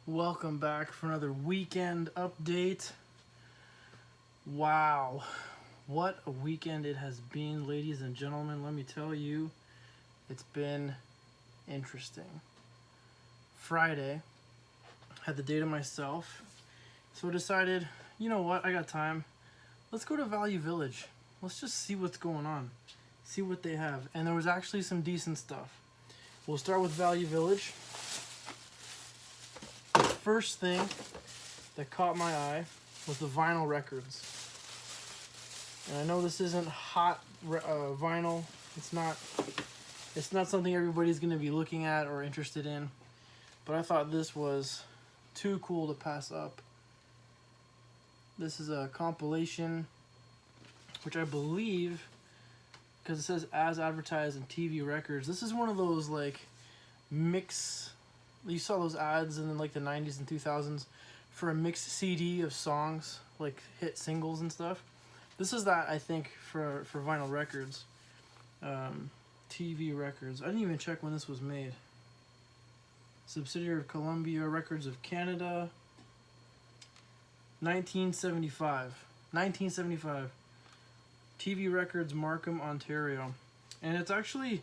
Welcome back for another weekend update. Wow, what a weekend it has been, ladies and gentlemen. Let me tell you, it's been interesting. Friday, had the day to myself, so I decided, you know what, I got time. Let's go to Value Village. Let's just see what's going on, see what they have. And there was actually some decent stuff. We'll start with Value Village. First thing that caught my eye was the vinyl records. And I know this isn't hot vinyl. It's not something everybody's going to be looking at or interested in. But I thought this was too cool to pass up. This is a compilation, which I believe, because it says as advertised in TV records, this is one of those like mix. You saw those ads in like the 90s and 2000s for a mixed CD of songs, like hit singles and stuff. This is that, I think, for vinyl records. TV records. I didn't even check when this was made. Subsidiary of Columbia Records of Canada. 1975. 1975. TV Records, Markham, Ontario. And it's actually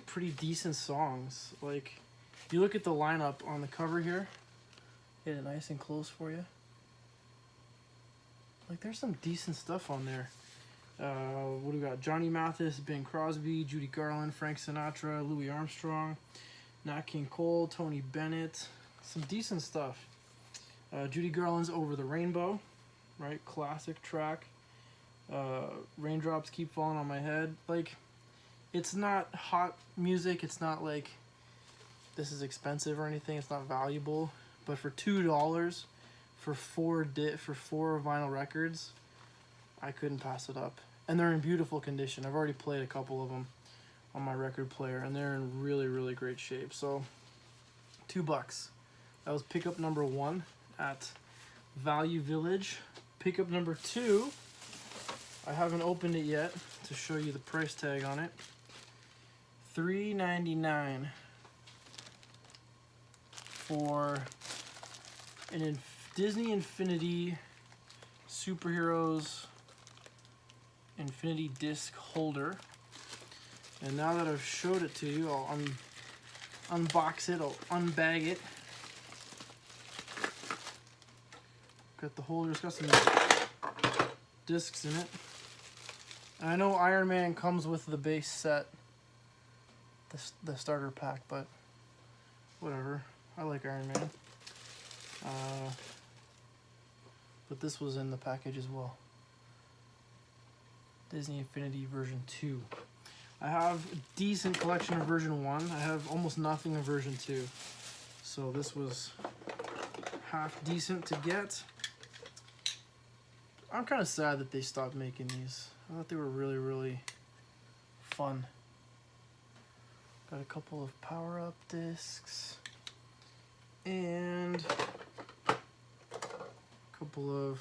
pretty decent songs. Like, you look at the lineup on the cover here, get it nice and close for you. Like, there's some decent stuff on there. What do we got? Johnny Mathis, Bing Crosby, Judy Garland, Frank Sinatra, Louis Armstrong, Nat King Cole, Tony Bennett. Some decent stuff. Judy Garland's Over the Rainbow, right? Classic track. Raindrops Keep Falling on My Head. Like, it's not hot music. It's not like this is expensive or anything. It's not valuable, but for $2 for four vinyl records, I couldn't pass it up. And they're in beautiful condition. I've already played a couple of them on my record player, and they're in really, really great shape. So $2. That was pickup number 1 at Value Village. Pickup number 2, I haven't opened it yet to show you the price tag on it. $3.99 for an Disney Infinity Superheroes Infinity disc holder. And now that I've showed it to you, I'll unbox it, I'll unbag it. Got the holder, it's got some discs in it. And I know Iron Man comes with the base set, the starter pack, but whatever. I like Iron Man. But this was in the package as well. Disney Infinity version 2. I have a decent collection of version 1. I have almost nothing of version 2. So this was half decent to get. I'm kind of sad that they stopped making these. I thought they were really, really fun. Got a couple of power-up discs. And a couple of,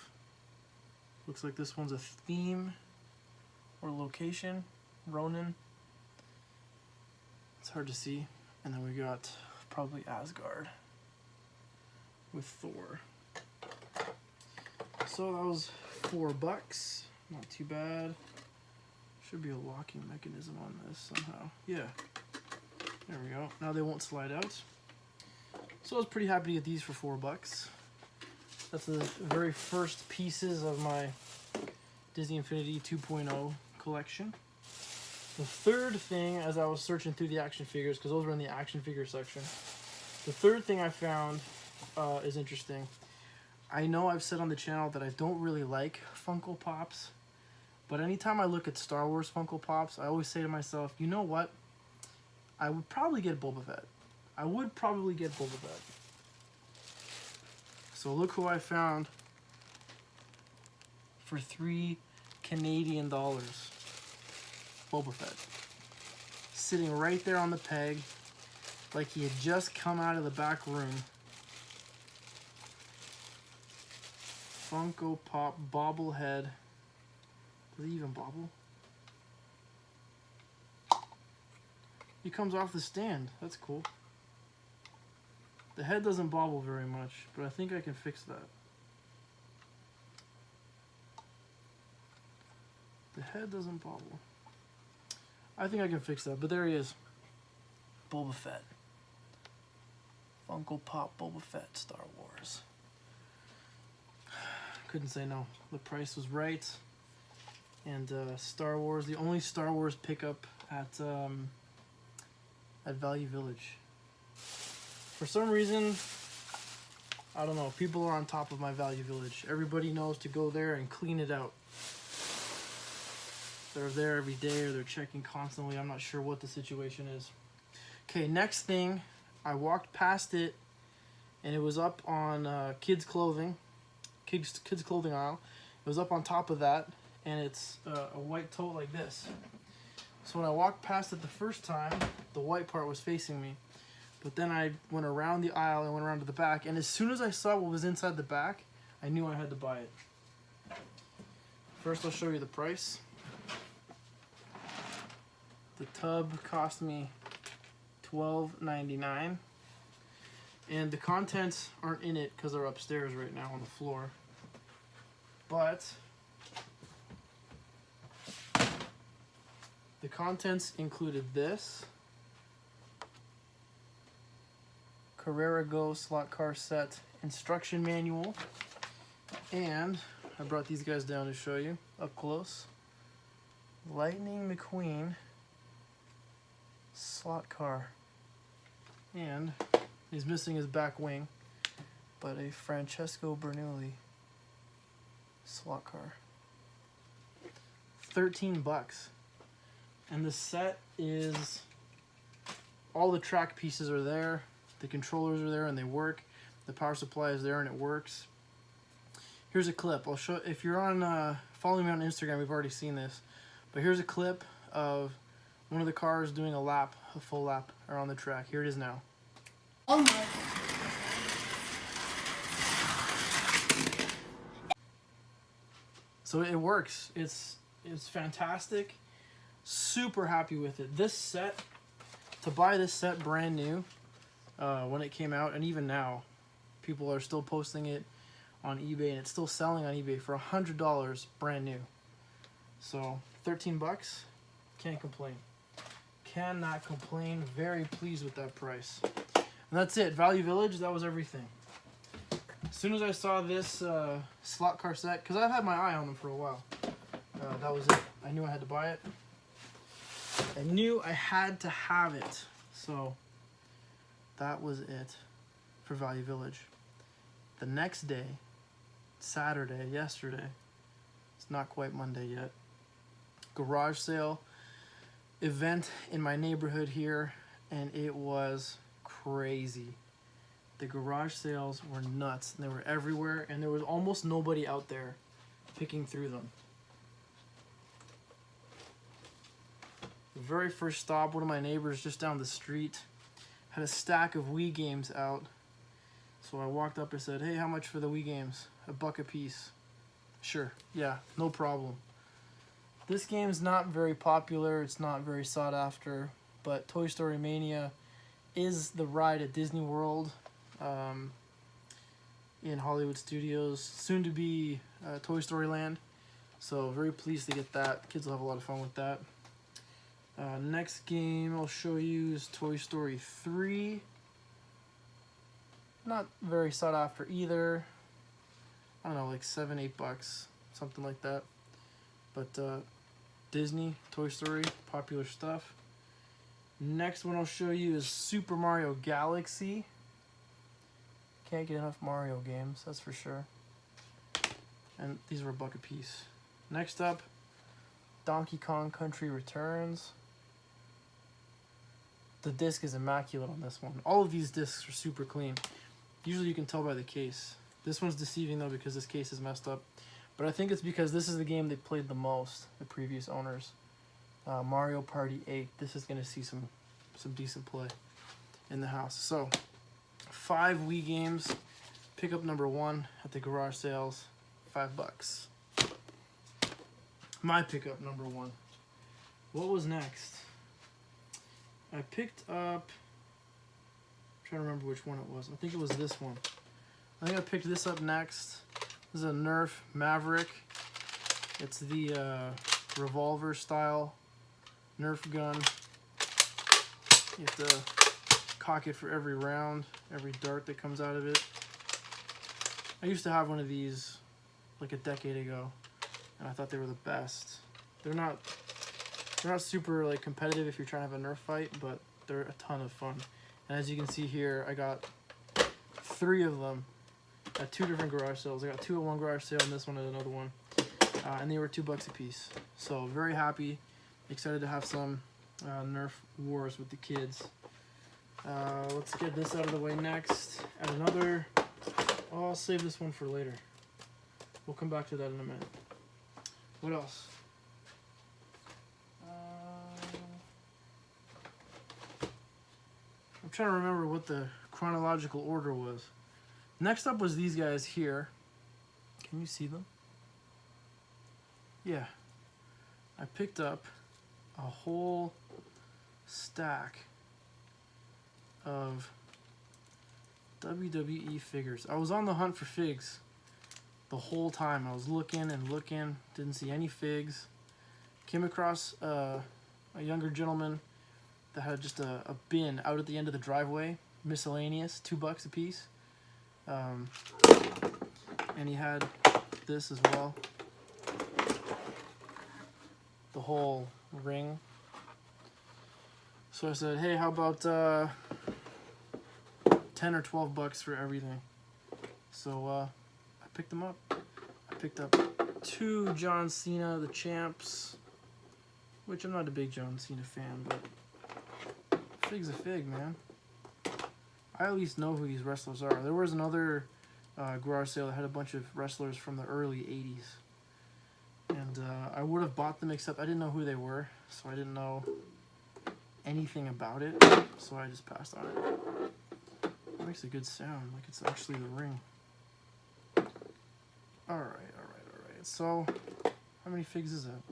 looks like this one's a theme or location, Ronin. It's hard to see. And then we got probably Asgard with Thor. So that was $4. Not too bad. Should be a locking mechanism on this somehow. Yeah. There we go. Now they won't slide out. So I was pretty happy to get these for $4. That's the very first pieces of my Disney Infinity 2.0 collection. The third thing, as I was searching through the action figures, because those were in the action figure section, the third thing I found is interesting. I know I've said on the channel that I don't really like Funko Pops, but anytime I look at Star Wars Funko Pops, I always say to myself, you know what? I would probably get Boba Fett. I would probably get Boba Fett. So look who I found for $3 Canadian. Boba Fett. Sitting right there on the peg, like he had just come out of the back room. Funko Pop bobblehead. Does he even bobble? He comes off the stand. That's cool. The head doesn't bobble very much, but I think I can fix that. The head doesn't bobble. I think I can fix that, but there he is. Boba Fett. Funko Pop Boba Fett Star Wars. Couldn't say no. The price was right. And Star Wars, the only Star Wars pickup at Value Village. For some reason, I don't know, people are on top of my Value Village. Everybody knows to go there and clean it out. They're there every day, or they're checking constantly. I'm not sure what the situation is. Okay, next thing, I walked past it, and it was up on kids' clothing aisle. It was up on top of that, and it's a white tote like this. So when I walked past it the first time, the white part was facing me. But then I went around the aisle and went around to the back, and as soon as I saw what was inside the back, I knew I had to buy it. First, I'll show you the price. The tub cost me $12.99, and the contents aren't in it because they're upstairs right now on the floor. But the contents included this Carrera Go slot car set instruction manual, and I brought these guys down to show you up close. Lightning McQueen slot car, and he's missing his back wing, but a Francesco Bernoulli slot car. 13 bucks. And the set is, all the track pieces are there, the controllers are there and they work, the power supply is there and it works. Here's a clip. I'll show, if you're on following me on Instagram, we've already seen this, but here's a clip of one of the cars doing a full lap around the track. Here it is now. Oh my. So it works. It's fantastic. Super happy with it. This set, to buy this set brand new, when it came out, and even now, people are still posting it on eBay, and it's still selling on eBay for $100 brand new. So 13 bucks, can't complain. Cannot complain. Very pleased with that price. And that's it. Value Village, that was everything. As soon as I saw this slot car set, because I've had my eye on them for a while, that was it. I knew I had to buy it. I knew I had to have it. So that was it for Value Village. The next day, Saturday, yesterday, it's not quite Monday yet, garage sale event in my neighborhood here, and it was crazy. The garage sales were nuts, and they were everywhere, and there was almost nobody out there picking through them. The very first stop, one of my neighbors just down the street had a stack of Wii games out. So I walked up and said, "Hey, how much for the Wii games?" $1 a piece. Sure, yeah, no problem. This game's not very popular, it's not very sought after, but Toy Story Mania is the ride at Disney World in Hollywood Studios, soon to be Toy Story Land. So very pleased to get that. Kids will have a lot of fun with that. Next game I'll show you is Toy Story 3. Not very sought after either. I don't know, like $7, $8, something like that. But Disney, Toy Story, popular stuff. Next one I'll show you is Super Mario Galaxy. Can't get enough Mario games, that's for sure. And these were $1 a piece. Next up, Donkey Kong Country Returns. The disc is immaculate on this one. All of these discs are super clean. Usually you can tell by the case. This one's deceiving though because this case is messed up. But I think it's because this is the game they played the most, the previous owners. Mario Party 8. This is going to see some decent play in the house. So, 5 Wii games. Pickup number 1 at the garage sales. $5. My pickup number 1. What was next? I picked up... I'm trying to remember which one it was. I think it was this one. I think I picked this up next. This is a Nerf Maverick. It's the revolver style Nerf gun. You have to cock it for every round, every dart that comes out of it. I used to have one of these like a decade ago, and I thought they were the best. They're not super like competitive if you're trying to have a Nerf fight, but they're a ton of fun. And as you can see here, I got 3 of them at 2 different garage sales. I got 2 at one garage sale and this one at another one, and they were $2 a piece. So very happy, excited to have some Nerf wars with the kids. Let's get this out of the way next. Add another. Oh, I'll save this one for later. We'll come back to that in a minute. What else? I'm trying to remember what the chronological order was. Next up was these guys here. Can you see them? Yeah. I picked up a whole stack of WWE figures. I was on the hunt for figs the whole time. I was looking and looking, didn't see any figs. Came across a younger gentleman that had just a bin out at the end of the driveway, miscellaneous, $2 a piece. And he had this as well. The whole ring. So I said, hey, how about 10 or $12 for everything? So I picked them up. I picked up 2 John Cena, the Champs, which I'm not a big John Cena fan, but fig's a fig, man. I at least know who these wrestlers are. There was another garage sale that had a bunch of wrestlers from the early 80s. And I would have bought them, except I didn't know who they were, so I didn't know anything about it, so I just passed on it. It makes a good sound, like it's actually the ring. Alright. So, how many figs is that?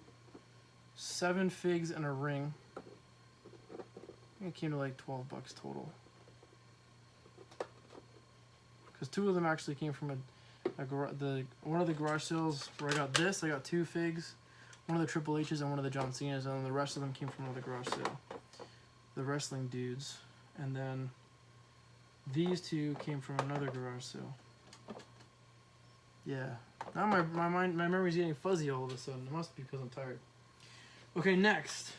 7 figs and a ring. I think it came to like $12 total. Because 2 of them actually came from one of the garage sales where I got this. I got 2 figs, one of the Triple H's and one of the John Cena's, and then the rest of them came from another garage sale. The wrestling dudes, and then these 2 came from another garage sale. Yeah. Now my memory's getting fuzzy all of a sudden. It must be because I'm tired. Okay, next.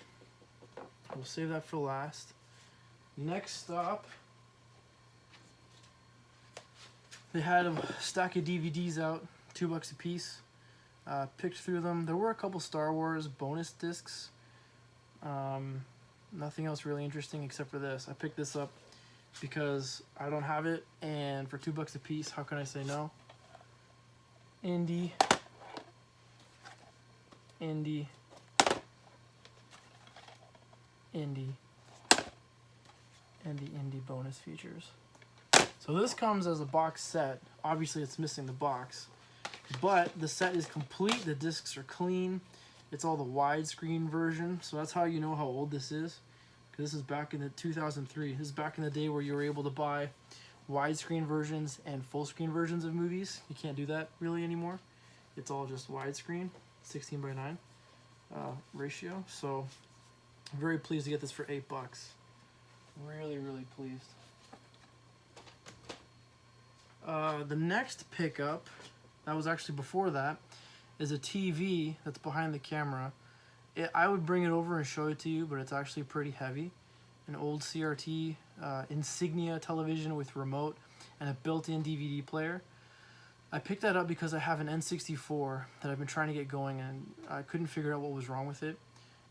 We'll save that for last. Next stop. They had a stack of DVDs out, $2 a piece. Picked through them. There were a couple Star Wars bonus discs. Nothing else really interesting except for this. I picked this up because I don't have it, and for $2 a piece, how can I say no? Indy, and the Indy bonus features. So this comes as a box set. Obviously it's missing the box, but the set is complete. The discs are clean. It's all the widescreen version, so that's how you know how old this is, because this is back in the 2003. This is back in the day where you were able to buy widescreen versions and full screen versions of movies. You can't do that really anymore. It's all just widescreen, 16:9 ratio. So I'm very pleased to get this for $8. Really pleased. The next pickup, that was actually before that, is a TV that's behind the camera. I would bring it over and show it to you, but it's actually pretty heavy. An old CRT Insignia television with remote and a built-in DVD player. I picked that up because I have an N64 that I've been trying to get going, and I couldn't figure out what was wrong with it.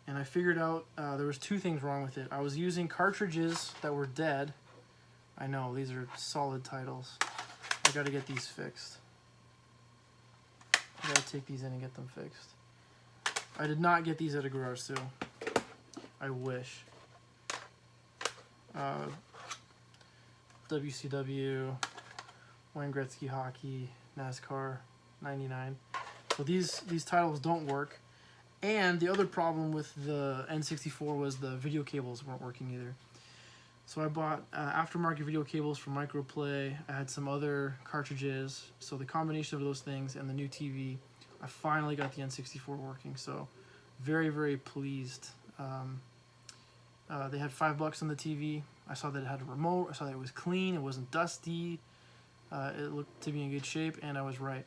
And I figured out there was 2 things wrong with it. I was using cartridges that were dead. I know, these are solid titles. I gotta get these fixed. I gotta take these in and get them fixed. I did not get these at a garage sale. I wish. WCW, Wayne Gretzky Hockey, NASCAR, 99. So these titles don't work. And the other problem with the N64 was the video cables weren't working either. So I bought aftermarket video cables from Microplay. I had some other cartridges. So the combination of those things and the new TV, I finally got the N64 working. So very, very pleased. They had $5 on the TV. I saw that it had a remote. I saw that it was clean. It wasn't dusty. It looked to be in good shape, and I was right.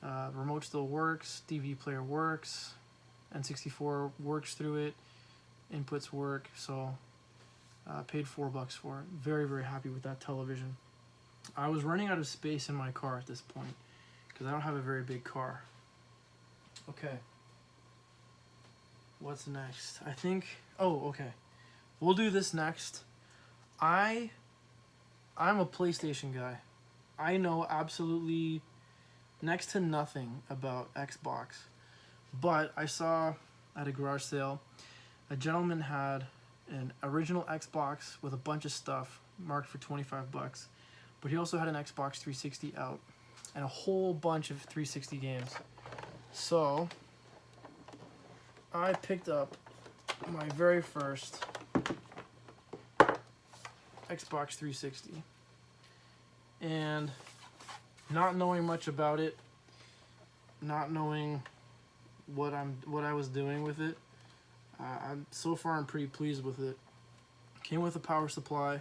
Remote still works. DVD player works. N64 works through it. Inputs work. So paid $4 for it. Very, very happy with that television. I was running out of space in my car at this point because I don't have a very big car. Okay. What's next? I think... Oh, okay. We'll do this next. I'm a PlayStation guy. I know absolutely next to nothing about Xbox. But I saw at a garage sale, a gentleman had an original Xbox with a bunch of stuff marked for $25. But he also had an Xbox 360 out and a whole bunch of 360 games. So I picked up my very first Xbox 360, and not knowing much about it, not knowing what I was doing with it, so far I'm pretty pleased with it. Came with a power supply,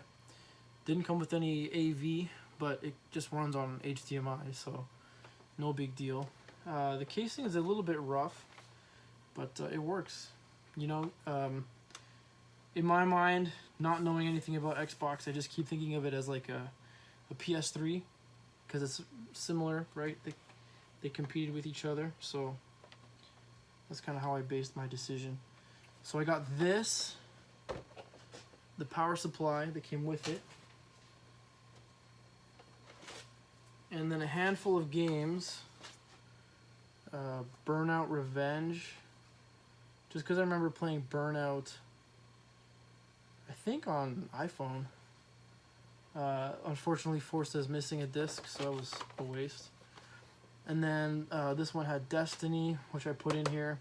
didn't come with any AV, but it just runs on HDMI, so no big deal. The casing is a little bit rough, but it works. You know, in my mind, not knowing anything about Xbox, I just keep thinking of it as like a PS3, because it's similar, right? They competed with each other, so that's kind of how I based my decision. So I got this, the power supply that came with it, and then a handful of games. Burnout Revenge, just because I remember playing Burnout, I think on iPhone. Unfortunately, Forza is missing a disc, so it was a waste. And then this one had Destiny, which I put in here.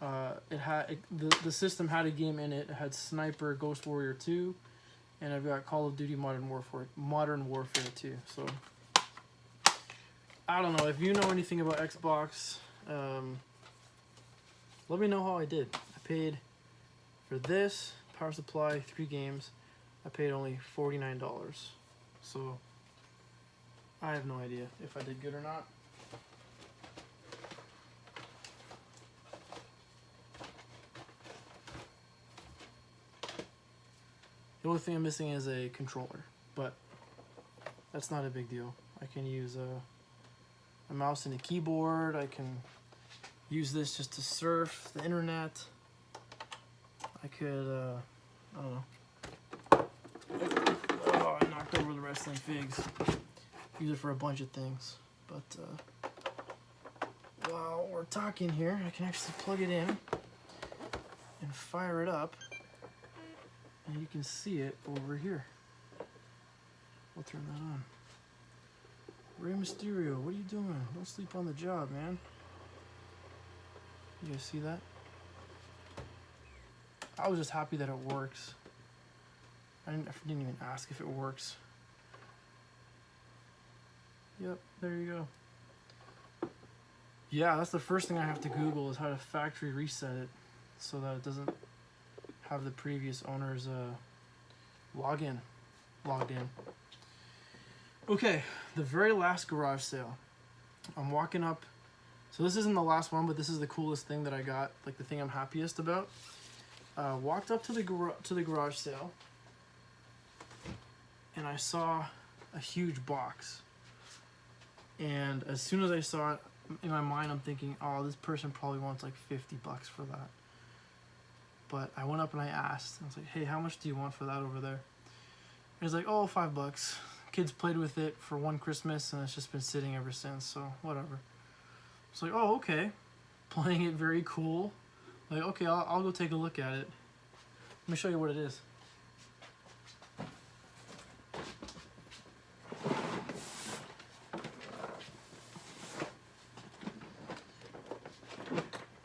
The system had a game in it. It had Sniper Ghost Warrior 2, and I've got Call of Duty Modern Warfare 2. So I don't know if you know anything about Xbox. Let me know how I did. I paid for this power supply, 3 games. I paid only $49. So I have no idea if I did good or not. The only thing I'm missing is a controller, but that's not a big deal. I can use a mouse and a keyboard. I can use this just to surf the internet. I could, I don't know. Oh, I knocked over the wrestling figs. Use it for a bunch of things. But while we're talking here, I can actually plug it in and fire it up. And you can see it over here. We'll turn that on. Rey Mysterio, what are you doing? Don't sleep on the job, man. You guys see that? I was just happy that it works. I didn't even ask if it works. Yep, there you go. Yeah, that's the first thing I have to Google is how to factory reset it so that it doesn't have the previous owner's login logged in. Okay, the very last garage sale. I'm walking up. So this isn't the last one, but this is the coolest thing that I got, like the thing I'm happiest about. Walked up to the garage sale, and I saw a huge box. And as soon as I saw it, in my mind I'm thinking, oh, this person probably wants like $50 for that. But I went up and I asked. I was like, hey, how much do you want for that over there? And he's like, oh, $5. Kids played with it for one Christmas, and it's just been sitting ever since, so whatever. It's like, oh, okay. Playing it very cool. Like, okay, I'll go take a look at it. Let me show you what it is.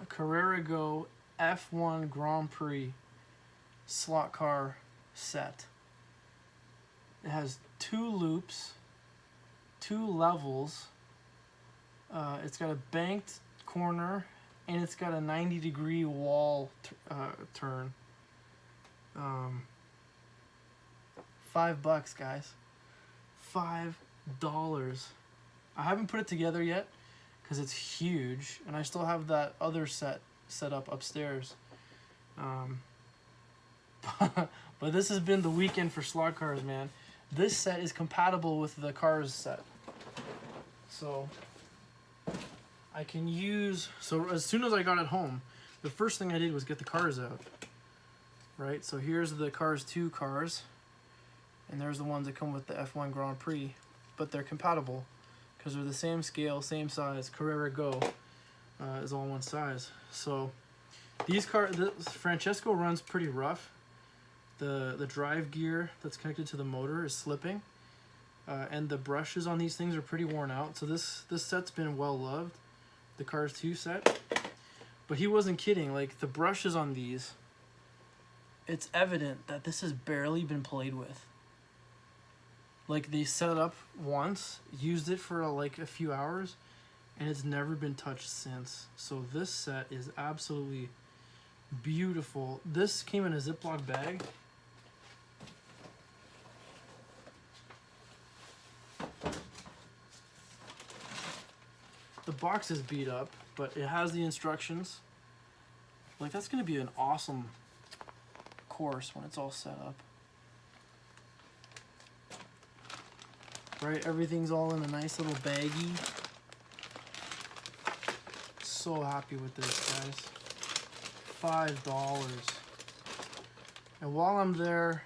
A Carrera Go F1 Grand Prix slot car set. It has 2 loops, 2 levels. It's got a banked corner, and it's got a 90-degree wall turn. $5, guys. $5. I haven't put it together yet because it's huge, and I still have that other set up upstairs. But this has been the weekend for slot cars, man. This set is compatible with the Cars set. So I can use, so as soon as I got it home, the first thing I did was get the Cars out. Right, so here's the Cars 2 cars, and there's the ones that come with the F1 Grand Prix, but they're compatible because they're the same scale, same size. Carrera Go is all one size. So these cars, Francesco runs pretty rough. The drive gear that's connected to the motor is slipping, and the brushes on these things are pretty worn out. So this set's been well loved, the Cars 2 set. But he wasn't kidding. Like, the brushes on these, it's evident that this has barely been played with. Like, they set it up once, used it for like a few hours, and it's never been touched since. So this set is absolutely beautiful. This came in a Ziploc bag. The box is beat up, but it has the instructions. Like, that's going to be an awesome course when it's all set up. Right, everything's all in a nice little baggie. So happy with this, guys. $5. And while I'm there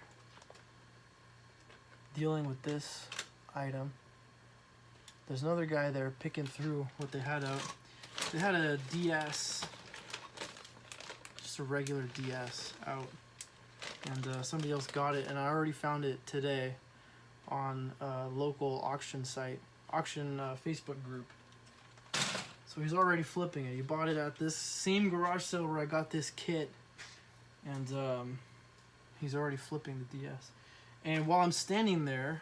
dealing with this item, there's another guy there picking through what they had out. They had a DS, just a regular DS out, and somebody else got it, and I already found it today on a local auction site, Facebook group. So he's already flipping it. He bought it at this same garage sale where I got this kit, and he's already flipping the DS. And while I'm standing there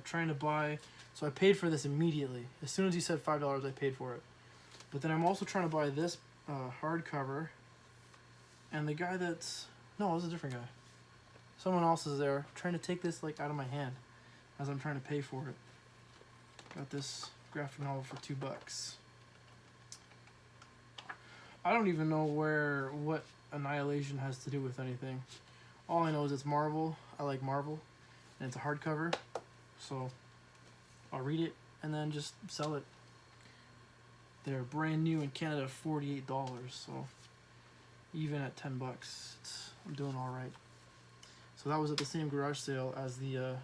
trying to buy, so I paid for this immediately. As soon as he said $5, I paid for it. But then I'm also trying to buy this hardcover, and the guy that's, no, it was a different guy. Someone else is there trying to take this like out of my hand as I'm trying to pay for it. Got this graphic novel for $2. I don't even know what Annihilation has to do with anything. All I know is it's Marvel. I like Marvel, and it's a hardcover, so I'll read it and then just sell it. They're brand new in Canada, $48. So even at $10, I'm doing all right. So that was at the same garage sale as the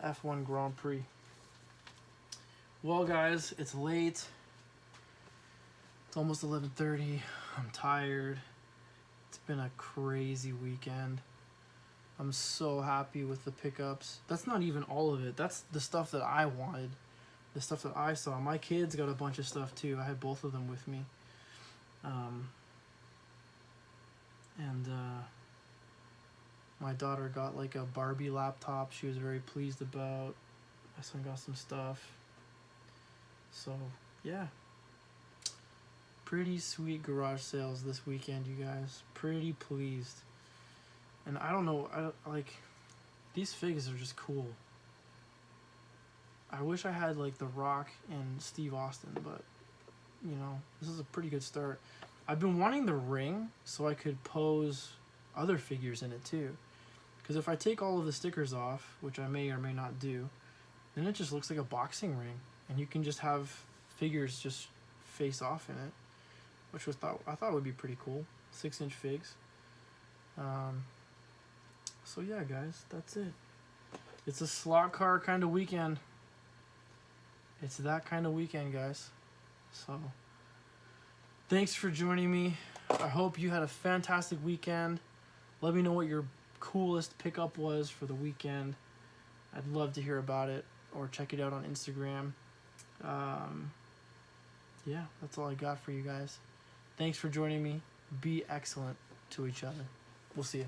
F1 Grand Prix. Well, guys, it's late. It's almost 11:30. I'm tired. It's been a crazy weekend. I'm so happy with the pickups. That's not even all of it. That's the stuff that I wanted. The stuff that I saw. My kids got a bunch of stuff too. I had both of them with me. My daughter got like a Barbie laptop she was very pleased about. My son got some stuff. So, yeah. Pretty sweet garage sales this weekend, you guys. Pretty pleased. And I don't know, like, these figs are just cool. I wish I had like The Rock and Steve Austin, but you know, this is a pretty good start. I've been wanting the ring so I could pose other figures in it too. Because if I take all of the stickers off, which I may or may not do, then it just looks like a boxing ring, and you can just have figures just face off in it, which I thought would be pretty cool. 6-inch figs. So yeah, guys, that's it. It's a slot car kind of weekend. It's that kind of weekend, guys. So thanks for joining me. I hope you had a fantastic weekend. Let me know what your coolest pickup was for the weekend. I'd love to hear about it, or check it out on Instagram. Yeah, that's all I got for you guys. Thanks for joining me. Be excellent to each other. We'll see you.